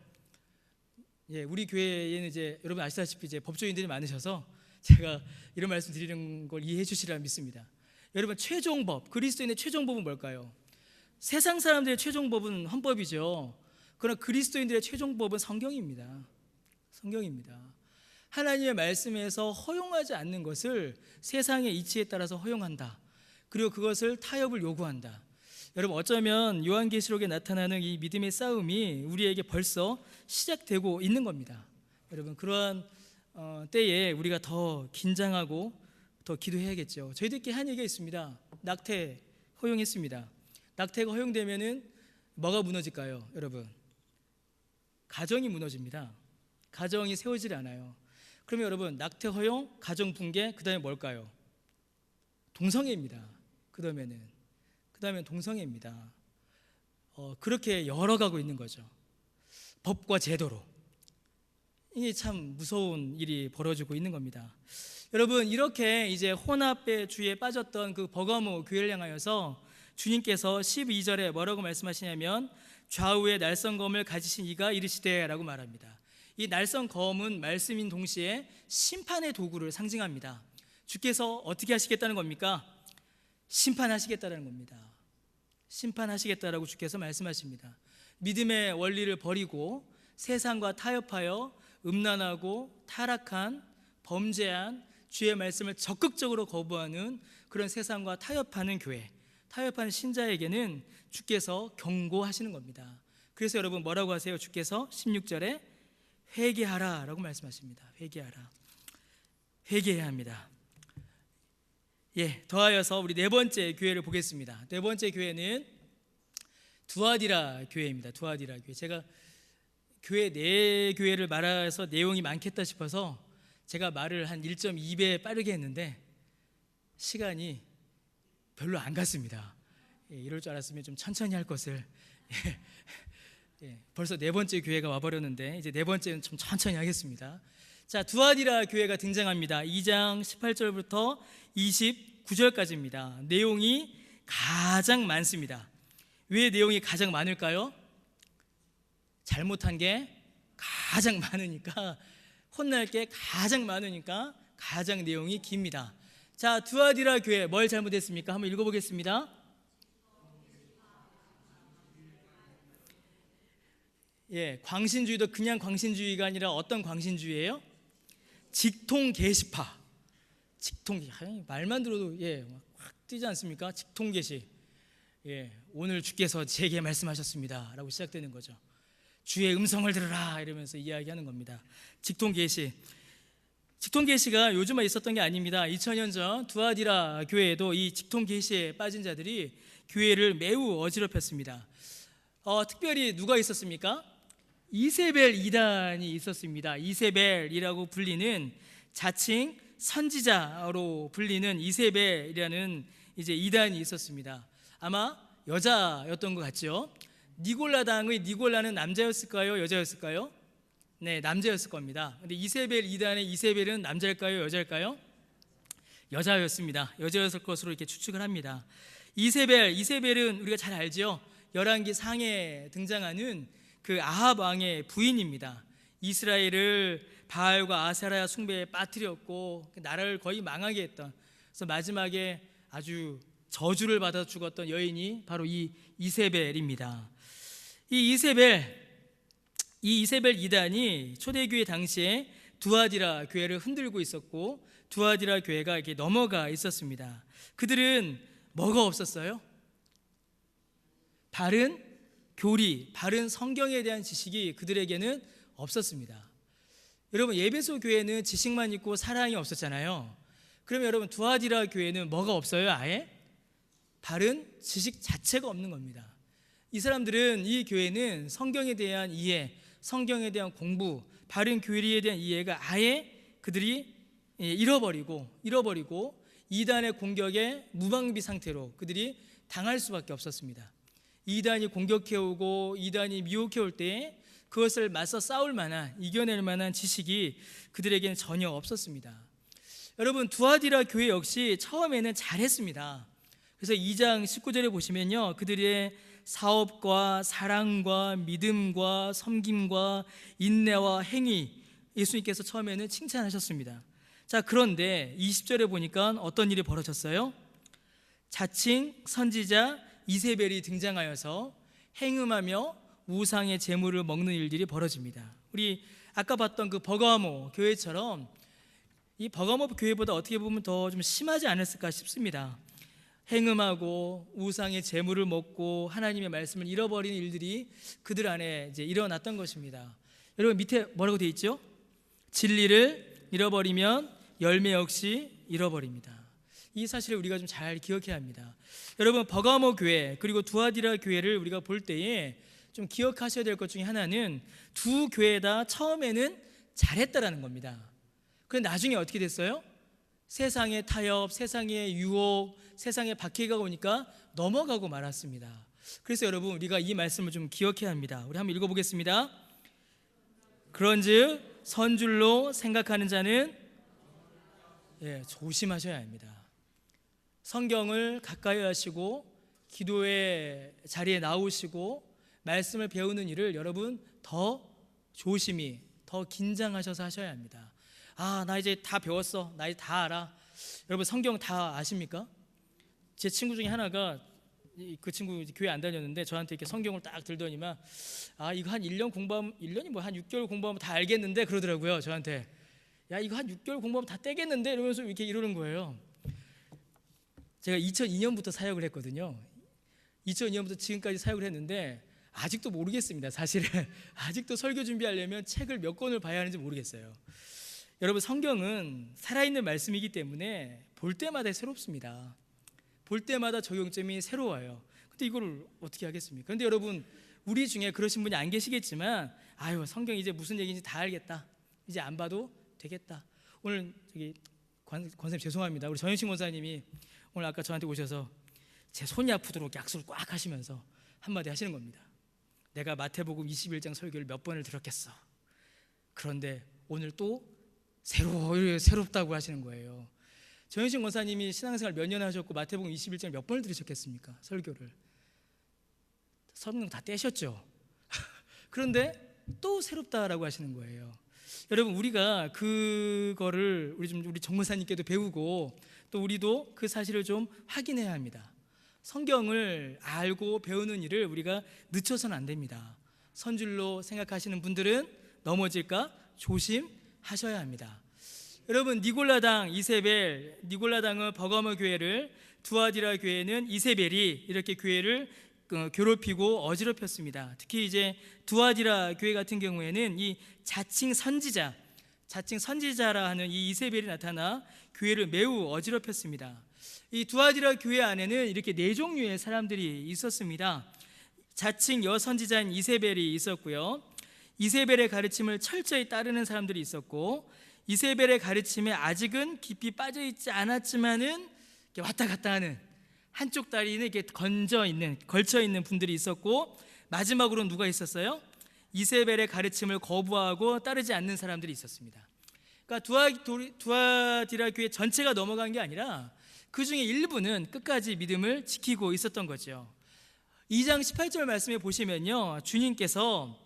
우리 교회에는 이제 여러분 아시다시피 이제 법조인들이 많으셔서 제가 이런 말씀 드리는 걸 이해해 주시리라 믿습니다. 여러분, 최종법, 그리스도인의 최종법은 뭘까요? 세상 사람들의 최종법은 헌법이죠. 그러나 그리스도인들의 최종법은 성경입니다. 성경입니다. 하나님의 말씀에서 허용하지 않는 것을 세상의 이치에 따라서 허용한다. 그리고 그것을 타협을 요구한다. 여러분, 어쩌면 요한계시록에 나타나는 이 믿음의 싸움이 우리에게 벌써 시작되고 있는 겁니다. 여러분, 그러한 때에 우리가 더 긴장하고 더 기도해야겠죠. 저희들끼리 한 얘기가 있습니다. 낙태 허용했습니다. 낙태가 허용되면은 뭐가 무너질까요, 여러분? 가정이 무너집니다. 가정이 세워지지 않아요. 그러면 여러분, 낙태 허용, 가정 붕괴, 그 다음에 뭘까요? 동성애입니다. 그 다음엔 동성애입니다. 그렇게 열어가고 있는 거죠. 법과 제도로. 이게 참 무서운 일이 벌어지고 있는 겁니다. 여러분, 이렇게 이제 혼합의 주의에 빠졌던 그 버가모 교회를 향하여서 주님께서 12절에 뭐라고 말씀하시냐면, 좌우에 날성검을 가지신 이가 이르시되 라고 말합니다. 이 날성검은 말씀인 동시에 심판의 도구를 상징합니다. 주께서 어떻게 하시겠다는 겁니까? 심판하시겠다는 겁니다. 심판하시겠다라고 주께서 말씀하십니다. 믿음의 원리를 버리고 세상과 타협하여 음란하고 타락한 범죄한 주의 말씀을 적극적으로 거부하는 그런 세상과 타협하는 교회, 타협하는 신자에게는 주께서 경고하시는 겁니다. 그래서 여러분 뭐라고 하세요? 주께서 16절에 회개하라 라고 말씀하십니다. 회개하라. 회개해야 합니다. 더하여서 우리 네 번째 교회를 보겠습니다. 네 번째 교회는 두아디라 교회입니다. 두아디라 교회. 제가 교회 네 교회를 말해서 내용이 많겠다 싶어서 제가 말을 한 1.2배 빠르게 했는데 시간이 별로 안 갔습니다. 이럴 줄 알았으면 좀 천천히 할 것을. 벌써 네 번째 교회가 와버렸는데 이제 네 번째는 좀 천천히 하겠습니다. 자, 두아디라 교회가 등장합니다. 2장 18절부터 29절까지입니다. 내용이 가장 많습니다. 왜 내용이 가장 많을까요? 잘못한 게 가장 많으니까, 혼날 게 가장 많으니까 가장 내용이 깁니다. 자, 두아디라 교회 뭘 잘못했습니까? 한번 읽어보겠습니다. 광신주의도 그냥 광신주의가 아니라 어떤 광신주의예요? 직통 계시파. 직통, 말만 들어도 확 뛰지 않습니까? 직통 계시. 오늘 주께서 제게 말씀하셨습니다 라고 시작되는 거죠. 주의 음성을 들으라 이러면서 이야기하는 겁니다. 직통 계시. 직통 계시가 요즘에 있었던 게 아닙니다. 2000년 전 두아디라 교회에도 이 직통 계시에 빠진 자들이 교회를 매우 어지럽혔습니다. 특별히 누가 있었습니까? 이세벨 이단이 있었습니다. 이세벨이라고 불리는 자칭 선지자로 불리는 이세벨이라는 이제 이단이 있었습니다. 아마 여자였던 것 같죠. 니골라당의 니골라는 남자였을까요? 여자였을까요? 네, 남자였을 겁니다. 근데 이세벨 이단의 이세벨은 남자일까요? 여자일까요? 여자였습니다. 여자였을 것으로 이렇게 추측을 합니다. 이세벨은 우리가 잘 알죠. 열왕기 상에 등장하는 그 아합 왕의 부인입니다. 이스라엘을 바알과 아세라 숭배에 빠뜨렸고 나라를 거의 망하게 했던, 그래서 마지막에 아주 저주를 받아 죽었던 여인이 바로 이 이세벨입니다. 이 이세벨 이단이 초대교회 당시에 두아디라 교회를 흔들고 있었고 두아디라 교회가 이렇게 넘어가 있었습니다. 그들은 뭐가 없었어요? 바른 교리, 바른 성경에 대한 지식이 그들에게는 없었습니다. 여러분, 에베소 교회는 지식만 있고 사랑이 없었잖아요. 그러면 여러분 두아디라 교회는 뭐가 없어요? 아예 바른 지식 자체가 없는 겁니다. 이 사람들은, 이 교회는 성경에 대한 이해, 성경에 대한 공부, 바른 교리에 대한 이해가 아예 그들이 잃어버리고 이단의 공격에 무방비 상태로 그들이 당할 수밖에 없었습니다. 이단이 공격해오고 이단이 미혹해올 때 그것을 맞서 싸울 만한, 이겨낼 만한 지식이 그들에게는 전혀 없었습니다. 여러분, 두아디라 교회 역시 처음에는 잘했습니다. 그래서 2장 19절에 보시면요, 그들의 사업과 사랑과 믿음과 섬김과 인내와 행위, 예수님께서 처음에는 칭찬하셨습니다. 자, 그런데 20절에 보니까 어떤 일이 벌어졌어요? 자칭 선지자 이세벨이 등장하여서 행음하며 우상의 제물을 먹는 일들이 벌어집니다. 우리 아까 봤던 그 버가모 교회처럼 이 버가모 교회보다 어떻게 보면 더 좀 심하지 않았을까 싶습니다. 행음하고 우상의 제물을 먹고 하나님의 말씀을 잃어버리는 일들이 그들 안에 이제 일어났던 것입니다. 여러분, 밑에 뭐라고 되어 있죠? 진리를 잃어버리면 열매 역시 잃어버립니다. 이 사실을 우리가 좀 잘 기억해야 합니다. 여러분, 버가모 교회 그리고 두아디라 교회를 우리가 볼 때에 좀 기억하셔야 될 것 중에 하나는 두 교회 다 처음에는 잘했다라는 겁니다. 그런데 나중에 어떻게 됐어요? 세상의 타협, 세상의 유혹, 세상의 박해가 오니까 넘어가고 말았습니다. 그래서 여러분, 우리가 이 말씀을 좀 기억해야 합니다. 우리 한번 읽어보겠습니다. 그런즉 선줄로 생각하는 자는 조심하셔야 합니다. 성경을 가까이 하시고 기도의 자리에 나오시고 말씀을 배우는 일을 여러분 더 조심히, 더 긴장하셔서 하셔야 합니다. 나 이제 다 배웠어, 나 이제 다 알아. 여러분, 성경 다 아십니까? 제 친구 중에 하나가, 그 친구 교회 안 다녔는데 저한테 이렇게 성경을 딱 들더니만 이거 한 1년 공부하면, 1년이 뭐 한 6개월 공부하면 다 알겠는데 그러더라고요. 저한테 야, 이거 한 6개월 공부하면 다 떼겠는데? 이러면서 이렇게 이러는 거예요. 제가 2002년부터 사역을 했거든요. 2002년부터 지금까지 사역을 했는데 아직도 모르겠습니다. 사실은 아직도 설교 준비하려면 책을 몇 권을 봐야 하는지 모르겠어요. 여러분, 성경은 살아있는 말씀이기 때문에 볼 때마다 새롭습니다. 볼 때마다 적용점이 새로워요. 근데 이걸 어떻게 하겠습니까? 그런데 여러분, 우리 중에 그러신 분이 안 계시겠지만, 아유, 성경 이제 무슨 얘기인지 다 알겠다, 이제 안 봐도 되겠다. 오늘 저기 권사님 죄송합니다. 우리 전현식 권사님이 오늘 아까 저한테 오셔서 제 손이 아프도록 약속을 꽉 하시면서 한마디 하시는 겁니다. 내가 마태복음 21장 설교를 몇 번을 들었겠어. 그런데 오늘 또 새롭다고 하시는 거예요. 전현식 권사님이 신앙생활 몇 년 하셨고 마태복음 21장 몇 번을 들으셨겠습니까? 설교를 성경 다 떼셨죠. 그런데 또 새롭다라고 하시는 거예요. 여러분, 우리가 그거를 우리 정무사님께도 배우고 또 우리도 그 사실을 좀 확인해야 합니다. 성경을 알고 배우는 일을 우리가 늦춰서는 안 됩니다. 선줄로 생각하시는 분들은 넘어질까 조심하셔야 합니다. 여러분, 니골라당 이세벨, 니골라당은 버가모 교회를, 두아디라 교회는 이세벨이 이렇게 교회를 괴롭히고 어지럽혔습니다. 특히 이제 두아디라 교회 같은 경우에는 이 자칭 선지자라 하는 이 이세벨이 나타나 교회를 매우 어지럽혔습니다. 이 두아디라 교회 안에는 이렇게 네 종류의 사람들이 있었습니다. 자칭 여선지자인 이세벨이 있었고요, 이세벨의 가르침을 철저히 따르는 사람들이 있었고, 이세벨의 가르침에 아직은 깊이 빠져 있지 않았지만은 왔다 갔다 하는, 한쪽 다리는 이렇게 걸쳐 있는 분들이 있었고, 마지막으로 누가 있었어요? 이세벨의 가르침을 거부하고 따르지 않는 사람들이 있었습니다. 그러니까 두아디라 교회 전체가 넘어간 게 아니라 그 중에 일부는 끝까지 믿음을 지키고 있었던 거죠. 2장 18절 말씀에 보시면요, 주님께서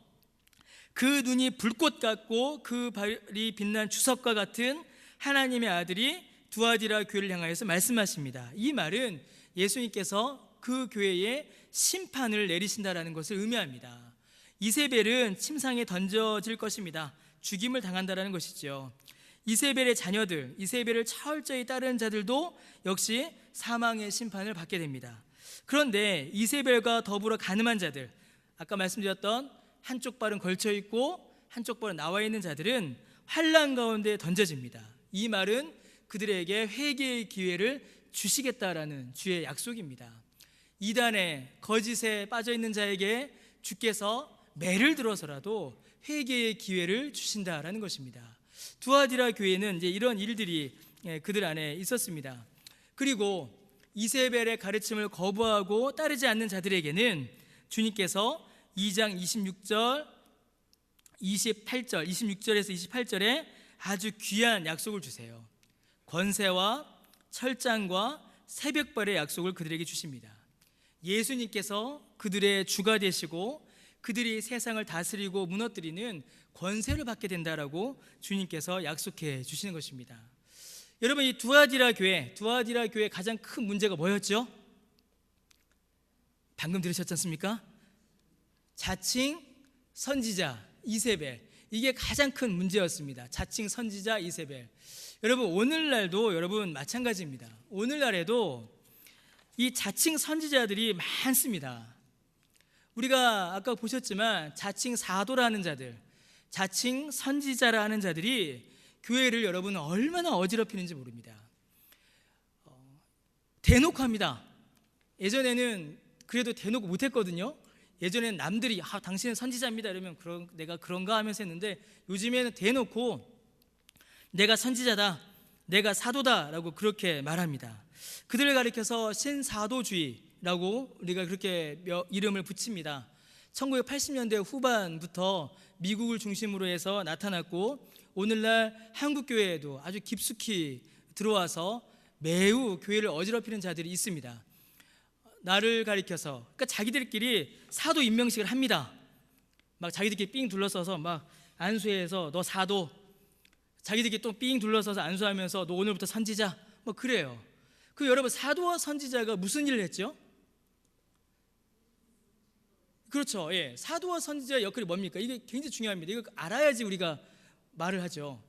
그 눈이 불꽃 같고 그 발이 빛난 주석과 같은 하나님의 아들이 두아디라 교회를 향하여서 말씀하십니다. 이 말은 예수님께서 그 교회에 심판을 내리신다라는 것을 의미합니다. 이세벨은 침상에 던져질 것입니다. 죽임을 당한다라는 것이죠. 이세벨의 자녀들, 이세벨을 철저히 따르는 자들도 역시 사망의 심판을 받게 됩니다. 그런데 이세벨과 더불어 간음한 자들, 아까 말씀드렸던 한쪽 발은 걸쳐 있고 한쪽 발은 나와 있는 자들은 환난 가운데 던져집니다. 이 말은 그들에게 회개의 기회를 주시겠다라는 주의 약속입니다. 이단에 거짓에 빠져 있는 자에게 주께서 매를 들어서라도 회개의 기회를 주신다라는 것입니다. 두아디라 교회는 이제 이런 일들이 그들 안에 있었습니다. 그리고 이세벨의 가르침을 거부하고 따르지 않는 자들에게는 주님께서 2장 26절, 26절에서 28절에 아주 귀한 약속을 주세요. 권세와 철장과 새벽발의 약속을 그들에게 주십니다. 예수님께서 그들의 주가 되시고 그들이 세상을 다스리고 무너뜨리는 권세를 받게 된다라고 주님께서 약속해 주시는 것입니다. 여러분, 이 두아디라 교회 가장 큰 문제가 뭐였죠? 방금 들으셨지 않습니까? 자칭 선지자 이세벨, 이게 가장 큰 문제였습니다. 자칭 선지자 이세벨. 여러분, 오늘날도 여러분 마찬가지입니다. 오늘날에도 이 자칭 선지자들이 많습니다. 우리가 아까 보셨지만 자칭 사도라는 자들, 자칭 선지자라 하는 자들이 교회를 여러분 얼마나 어지럽히는지 모릅니다. 대놓고 합니다. 예전에는 그래도 대놓고 못했거든요. 예전에는 남들이 당신은 선지자입니다 이러면 내가 그런가 하면서 했는데, 요즘에는 대놓고 내가 선지자다, 내가 사도다라고 그렇게 말합니다. 그들을 가리켜서 신사도주의라고 우리가 그렇게 이름을 붙입니다. 1980년대 후반부터 미국을 중심으로 해서 나타났고, 오늘날 한국교회에도 아주 깊숙이 들어와서 매우 교회를 어지럽히는 자들이 있습니다. 나를 가리켜서, 그러니까 자기들끼리 사도 임명식을 합니다. 막 자기들끼리 삥 둘러서서 막 안수해서 너 사도, 자기들끼리 또 삥 둘러서서 안수하면서 너 오늘부터 선지자, 뭐 그래요. 그 여러분, 사도와 선지자가 무슨 일을 했죠? 그렇죠. 예, 사도와 선지자의 역할이 뭡니까? 이게 굉장히 중요합니다. 이거 알아야지 우리가 말을 하죠.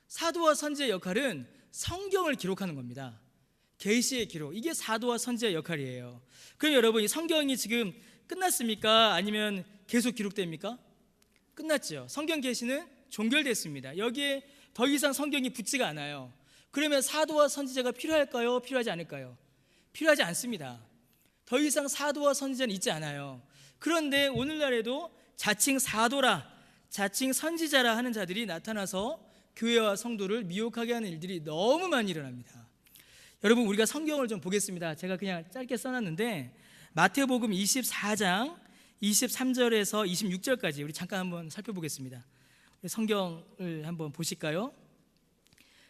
사도와 선지자의 역할은 성경을 기록하는 겁니다. 계시의 기록, 이게 사도와 선지자의 역할이에요. 그럼 여러분, 이 성경이 지금 끝났습니까? 아니면 계속 기록됩니까? 끝났죠. 성경 계시는 종결됐습니다. 여기에 더 이상 성경이 붙지가 않아요. 그러면 사도와 선지자가 필요할까요? 필요하지 않을까요? 필요하지 않습니다. 더 이상 사도와 선지자는 있지 않아요. 그런데 오늘날에도 자칭 사도라, 자칭 선지자라 하는 자들이 나타나서 교회와 성도를 미혹하게 하는 일들이 너무 많이 일어납니다. 여러분, 우리가 성경을 좀 보겠습니다. 제가 그냥 짧게 써놨는데 마태복음 24장 23절에서 26절까지 우리 잠깐 한번 살펴보겠습니다. 성경을 한번 보실까요?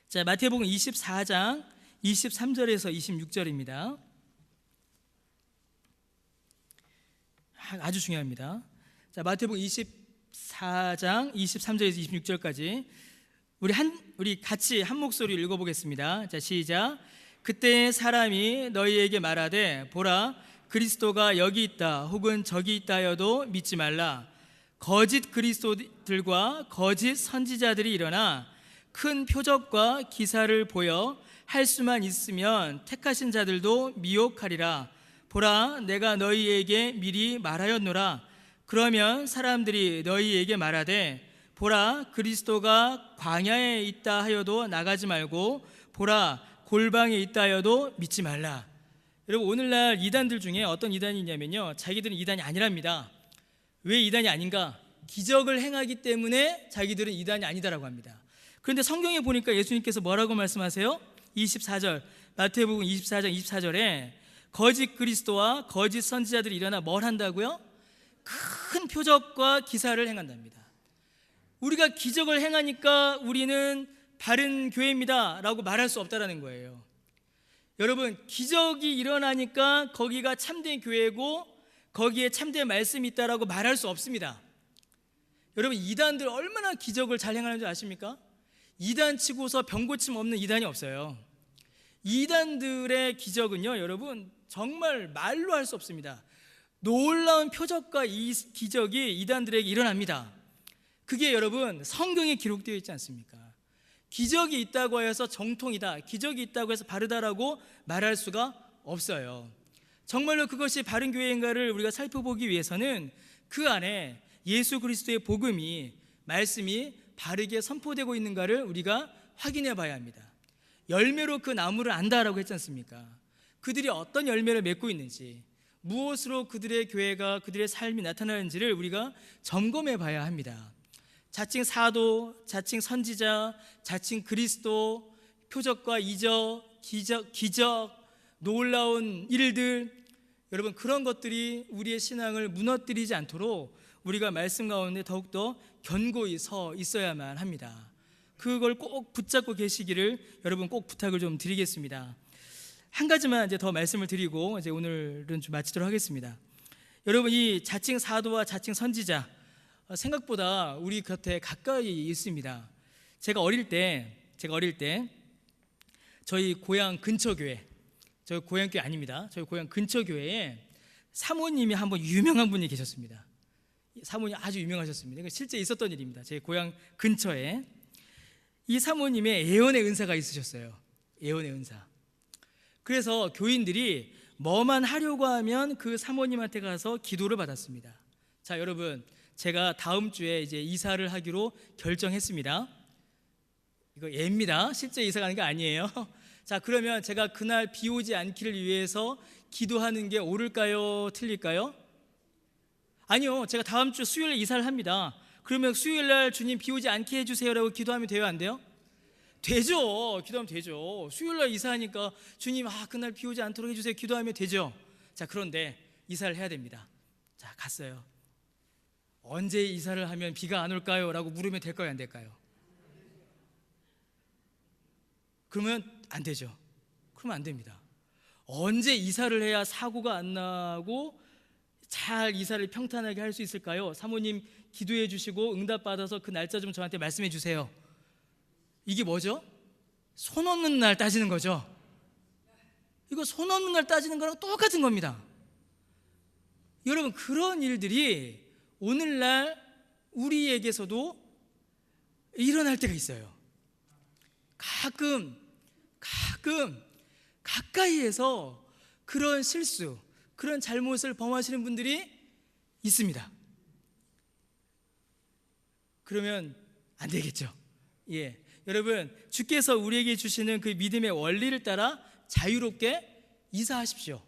자, 마태복음 24장 23절에서 26절입니다. 아주 중요합니다. 자, 마태복음 24장 23절에서 26절까지 우리 같이 한 목소리로 읽어보겠습니다. 자, 시작. 그때 사람이 너희에게 말하되 보라 그리스도가 여기 있다 혹은 저기 있다 하여도 믿지 말라. 거짓 그리스도들과 거짓 선지자들이 일어나 큰 표적과 기사를 보여 할 수만 있으면 택하신 자들도 미혹하리라. 보라 내가 너희에게 미리 말하였노라. 그러면 사람들이 너희에게 말하되 보라 그리스도가 광야에 있다 하여도 나가지 말고 보라 골방에 있다 하여도 믿지 말라. 여러분, 오늘날 이단들 중에 어떤 이단이 있냐면요, 자기들은 이단이 아니랍니다. 왜 이단이 아닌가? 기적을 행하기 때문에 자기들은 이단이 아니다라고 합니다. 그런데 성경에 보니까 예수님께서 뭐라고 말씀하세요? 24절, 마태복음 24장 24절에 거짓 그리스도와 거짓 선지자들이 일어나 뭘 한다고요? 큰 표적과 기사를 행한답니다. 우리가 기적을 행하니까 우리는 바른 교회입니다 라고 말할 수 없다라는 거예요. 여러분, 기적이 일어나니까 거기가 참된 교회고 거기에 참된 말씀이 있다라고 말할 수 없습니다. 여러분, 이단들 얼마나 기적을 잘 행하는 줄 아십니까? 이단 치고서 병고침 없는 이단이 없어요. 이단들의 기적은요, 여러분, 정말 말로 할 수 없습니다. 놀라운 표적과 이 기적이 이단들에게 일어납니다. 그게 여러분 성경에 기록되어 있지 않습니까? 기적이 있다고 해서 정통이다, 기적이 있다고 해서 바르다라고 말할 수가 없어요. 정말로 그것이 바른 교회인가를 우리가 살펴보기 위해서는 그 안에 예수 그리스도의 복음이, 말씀이 바르게 선포되고 있는가를 우리가 확인해 봐야 합니다. 열매로 그 나무를 안다라고 했지 않습니까? 그들이 어떤 열매를 맺고 있는지, 무엇으로 그들의 교회가, 그들의 삶이 나타나는지를 우리가 점검해 봐야 합니다. 자칭 사도, 자칭 선지자, 자칭 그리스도, 표적과 이적, 기적, 놀라운 일들, 여러분, 그런 것들이 우리의 신앙을 무너뜨리지 않도록 우리가 말씀 가운데 더욱더 견고히 서 있어야만 합니다. 그걸 꼭 붙잡고 계시기를 여러분 꼭 부탁을 좀 드리겠습니다. 한 가지만 이제 더 말씀을 드리고 이제 오늘은 좀 마치도록 하겠습니다. 여러분, 이 자칭 사도와 자칭 선지자, 생각보다 우리 곁에 가까이 있습니다. 제가 어릴 때 저희 고향 근처 교회, 저희 고향 교회 아닙니다. 저희 고향 근처 교회에 사모님이 한번 유명한 분이 계셨습니다. 사모님 아주 유명하셨습니다. 실제 있었던 일입니다. 제 고향 근처에 이 사모님의 예언의 은사가 있으셨어요. 예언의 은사. 그래서 교인들이 뭐만 하려고 하면 그 사모님한테 가서 기도를 받았습니다. 자, 여러분, 제가 다음 주에 이제 이사를 하기로 결정했습니다. 이거 예입니다. 실제 이사 가는 게 아니에요. 자, 그러면 제가 그날 비 오지 않기를 위해서 기도하는 게 옳을까요? 틀릴까요? 아니요. 제가 다음 주 수요일에 이사를 합니다. 그러면 수요일 날 주님 비 오지 않게 해주세요라고 기도하면 돼요, 안 돼요? 되죠. 기도하면 되죠. 수요일 날 이사하니까 주님 그날 비 오지 않도록 해주세요 기도하면 되죠. 자, 그런데 이사를 해야 됩니다. 자, 갔어요. 언제 이사를 하면 비가 안 올까요? 라고 물으면 될까요, 안 될까요? 그러면 안 되죠. 그러면 안 됩니다. 언제 이사를 해야 사고가 안 나고 잘 이사를 평탄하게 할 수 있을까요? 사모님 기도해 주시고 응답받아서 그 날짜 좀 저한테 말씀해 주세요. 이게 뭐죠? 손 없는 날 따지는 거죠. 이거 손 없는 날 따지는 거랑 똑같은 겁니다. 여러분, 그런 일들이 오늘날 우리에게서도 일어날 때가 있어요. 가끔 가까이에서 그런 실수, 그런 잘못을 범하시는 분들이 있습니다. 그러면 안 되겠죠. 예, 여러분, 주께서 우리에게 주시는 그 믿음의 원리를 따라 자유롭게 이사하십시오.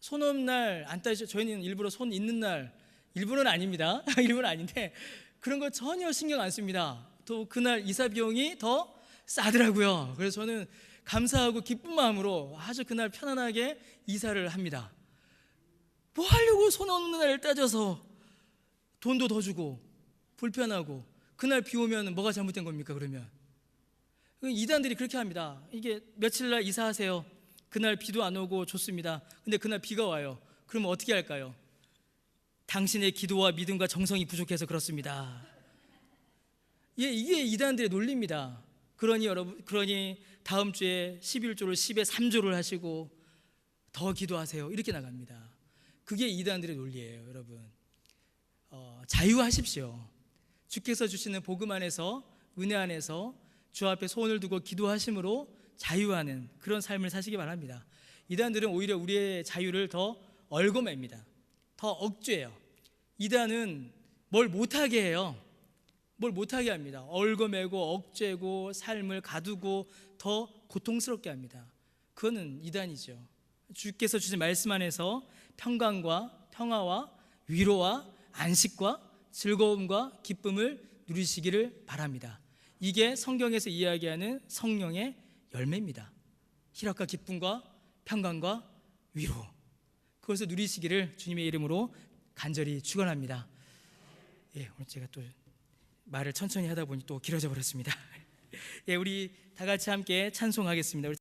손 없는 날 안 따지죠. 저희는 일부러 손 있는 날, 일부러는 아닙니다. 일부러는 아닌데 그런 거 전혀 신경 안 씁니다. 또 그날 이사 비용이 더 싸더라고요. 그래서 저는 감사하고 기쁜 마음으로 아주 그날 편안하게 이사를 합니다. 뭐 하려고 손 없는 날 따져서 돈도 더 주고 불편하고, 그날 비 오면 뭐가 잘못된 겁니까? 그러면 이단들이 그렇게 합니다. 이게 며칠 날 이사하세요. 그날 비도 안 오고 좋습니다. 근데 그날 비가 와요. 그러면 어떻게 할까요? 당신의 기도와 믿음과 정성이 부족해서 그렇습니다. 예, 이게 이단들의 논리입니다. 그러니 다음 주에 11조를 10에 3조를 하시고 더 기도하세요. 이렇게 나갑니다. 그게 이단들의 논리예요, 여러분. 자유하십시오. 주께서 주시는 복음 안에서, 은혜 안에서 주 앞에 소원을 두고 기도하심으로 자유하는 그런 삶을 사시기 바랍니다. 이단들은 오히려 우리의 자유를 더 얽어맵니다. 더 억죄해요. 이단은 뭘 못하게 해요. 뭘 못하게 합니다. 얽어매고 억죄고 삶을 가두고 더 고통스럽게 합니다. 그거는 이단이죠. 주께서 주신 말씀 안에서 평강과 평화와 위로와 안식과 즐거움과 기쁨을 누리시기를 바랍니다. 이게 성경에서 이야기하는 성령의 열매입니다. 희락과 기쁨과 평강과 위로, 그것을 누리시기를 주님의 이름으로 간절히 축원합니다. 예, 오늘 제가 또 말을 천천히 하다 보니 또 길어져 버렸습니다. 예, 우리 다 같이 함께 찬송하겠습니다.